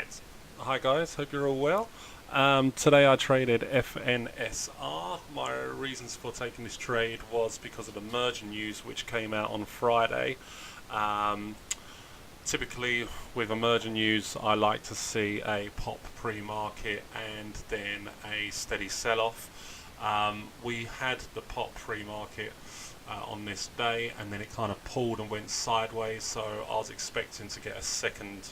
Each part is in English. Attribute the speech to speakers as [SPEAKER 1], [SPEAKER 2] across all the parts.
[SPEAKER 1] Right. Hi guys, hope you're all well. Today I traded FNSR. My reasons for taking this trade was because of the merger news which came out on Friday. Um, Typically with a merger news I like to see a pop pre-market and then a steady sell-off. We had the pop pre-market on this day, and then it kind of pulled and went sideways, so I was expecting to get a second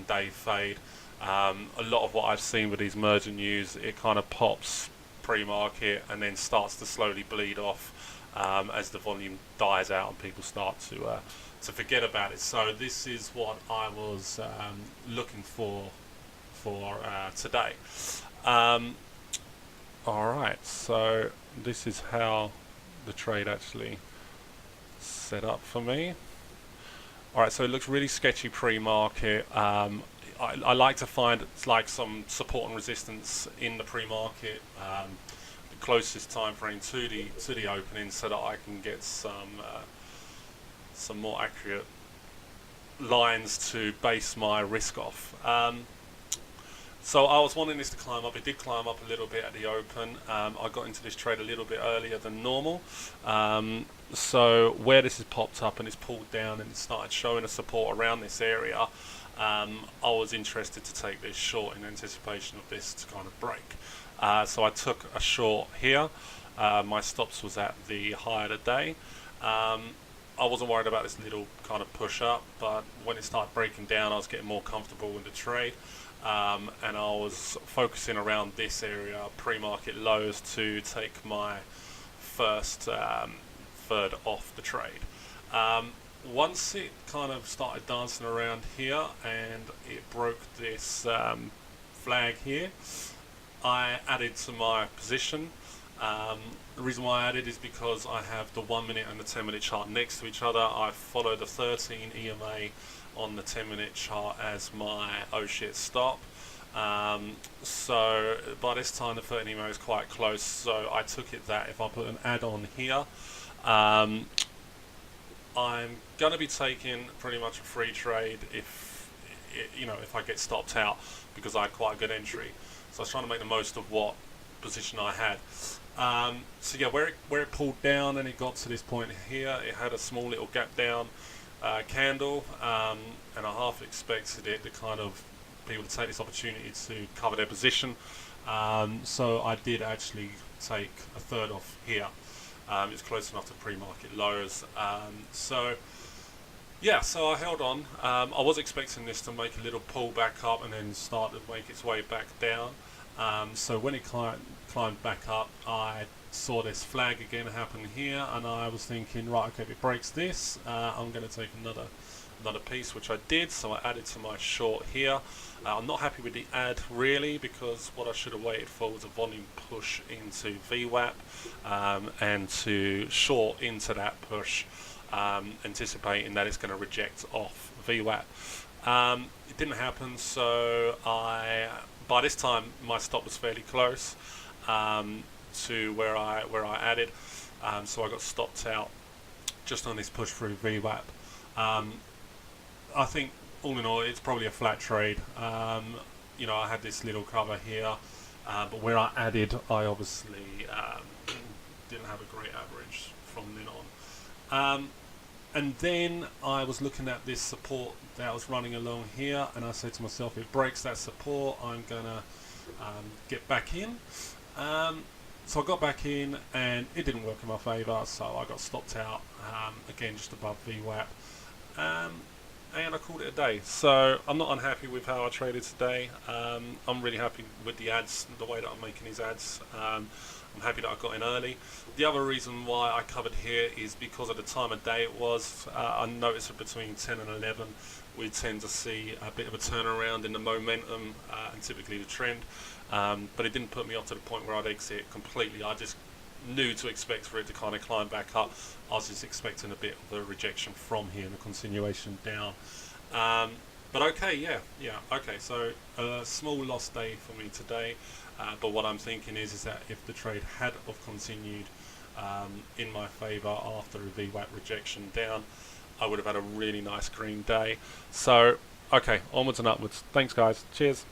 [SPEAKER 1] day fade. A lot of what I've seen with these merger news, it kind of pops pre-market and then starts to slowly bleed off as the volume dies out and people start to forget about it. So this is what I was looking for today. Um, all right, so this is how the trade actually set up for me. Alright, so it looks really sketchy pre-market. I like to find like some support and resistance in the pre-market, the closest time frame to the opening, so that I can get some more accurate lines to base my risk off. So I was wanting this to climb up. It did climb up a little bit at the open. I got into this trade a little bit earlier than normal. So where this has popped up and it's pulled down and it started showing a support around this area, I was interested to take this short in anticipation of this to kind of break. So I took a short here. My stops was at the high of the day. I wasn't worried about this little kind of push up, but when it started breaking down I was getting more comfortable with the trade. And I was focusing around this area, pre-market lows, to take my first third off the trade. Once it kind of started dancing around here and it broke this flag here, I added to my position. The reason why I added is because I have the 1 minute and the 10-minute chart next to each other. I follow the 13 EMA on the 10-minute chart as my oh shit stop. So by this time the 13 EMA is quite close, so I took it that if I put an add on here, I'm gonna be taking pretty much a free trade if I get stopped out, because I had quite a good entry. So I was trying to make the most of what position I had. So yeah, where it pulled down and it got to this point here, it had a small little gap down candle, and I half expected it to kind of people to take this opportunity to cover their position. So I did actually take a third off here. It's close enough to pre-market lows. So yeah, so I held on. I was expecting this to make a little pull back up and then start to make its way back down. So when it climbed back up, I saw this flag again happen here, and I was thinking, right, okay, if it breaks this, I'm going to take another piece, which I did. So I added to my short here. I'm not happy with the add really, because what I should have waited for was a volume push into VWAP, and to short into that push, anticipating that it's going to reject off VWAP. It didn't happen, so by this time my stop was fairly close to where I added, so I got stopped out just on this push through VWAP. I think all in all it's probably a flat trade. I had this little cover here, but where I added, I obviously didn't have a great average from then on. And then I was looking at this support that was running along here, and I said to myself, if it breaks that support, I'm gonna get back in. So I got back in and it didn't work in my favour, so I got stopped out again just above VWAP, and I called it a day. So I'm not unhappy with how I traded today. I'm really happy with the ads, the way that I'm making these ads. I'm happy that I got in early. The other reason why I covered here is because of the time of day it was. I noticed that between 10 and 11 we tend to see a bit of a turnaround in the momentum and typically the trend, but it didn't put me up to the point where I'd exit completely. I just knew to expect for it to kind of climb back up. I was just expecting a bit of a rejection from here and a continuation down. But okay, yeah, okay, so a small loss day for me today, but what I'm thinking is that if the trade had have continued in my favour after a VWAP rejection down, I would have had a really nice green day. So Okay, onwards and upwards. Thanks, guys. Cheers.